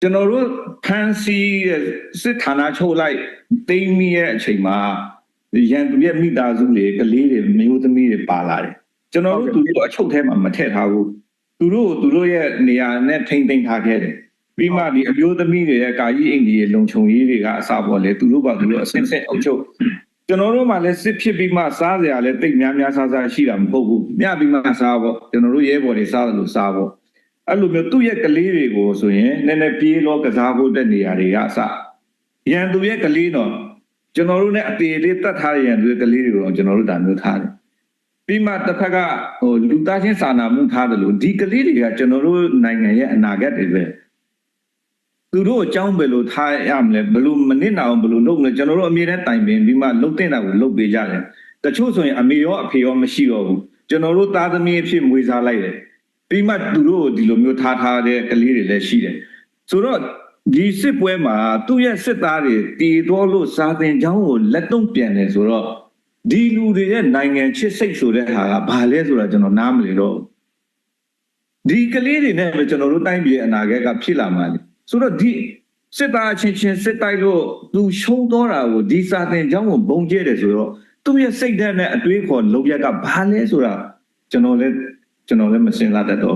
ကျွန်တော်တို့ဖန်စီစစ်ဌာနချုပ်လိုက်တိမ်မီရဲ့အချိန်မှာရန်သူရဲ့မိသားစုတွေကလေးတွေမျိုးသမီးတွေပါလာတယ်ကျွန်တော်တို့သူတို့အချုပ်ထဲမှာမထည့်ထားဘူးသူတို့ရဲ့နေရာနဲ့ထိမ့်သိမ်းထားခဲ့တယ်ပြီးမှဒီအမျိုးသမီးတွေရဲ့ကာကြီးအိမ်ကြီးလုံခြုံရေးတွေကအစပေါ်လေသူတို့ကသူတို့အစင်းစင်းအုပ်ချုပ်ကျွန်တော်တို့မှလည်းစစ်ဖြစ်ပြီးမှစားစရာလည်းတိတ်များစားရှိတာမဟုတ်ဘူးမြပြီးမှစားပေါ့ကျွန်တော်တို့ရဲဘော်တွေစားတယ်လို့စားပေါ့အဲ့လိုမျိုးသူ့ရဲ့ကလေးတွေကိုဆိုရင်နည်းနည်းပြေးလောကစားဖို့တဲ့နေရာတွေကအစရန်သူရဲ့ကလေးတော့ကျွန်တော်တို့ ਨੇ အတေလေးတတ်ထားတဲ့ရန်သူရဲ့ကလေးတွေတော့ကျွန်တော်တို့ဒါမျိုးထားတယ်ပြီးမှတစ်ဖက်ကလူသားချင်းစာနာမှုထားတယ်လို့ဒီကလေးတွေကကျွန်တော်တို့နိုင်ငံရဲ့အနာဂတ်တွေပဲသူတို့အကြောင်းပဲလို့ထားရမလဲဘလို့မနစ်နာအောင်ဘလို့လုပ်မလဲကျွန်တော်တို့အမြဲတမ်းတိုင်ပင်ပြီးမှလုပ်တဲ့တာကိုလုပ်ပေးကြတယ်တချို့ဆိုရင်အမေရောအဖေရောမရှိတော့ဘူးကျွန်တော်တို့သားသမီးအဖြစ်မွေးစားလိုက်တယ်ပြီးမှသူတို့ဒီလိုမျိုးထားတဲ့ကလေးတွေလည်းရှိတယ်ဆိုတော့ဒီစစ်ပွဲမှာသူ့ရဲ့စစ်သားတွေတည်တော်လို့စာသင်ကျောင်းကိုလက်တုံ့ပြန်တယ်ဆိုတော့ဒီလူတွေရဲ့နိုင်ငံချစ်စိတ်ဆိုတဲ့ဟာကဘာလဲဆိုတာကျွန်တော်နားမလည်တော့ဒီကလေးတွေနဲ့ပဲကျွန်တော်တို့တိုင်းပြည်အနာဂတ်ကဖြစ်လာမှာလေဆိုတော့ဒီစစ်သားချင်းစစ်တိုက်လို့သူရှုံးတော့တာကိုဒီစာသင်ကျောင်းကိုဘုံကျဲတယ်ဆိုတော့သူ့ရဲ့စိတ်ဓာတ်နဲ့အတွေးခေါ်လုံရက်ကဘာလဲဆိုတာကျွန်တော်လည်းမစင်စားတတ်တော့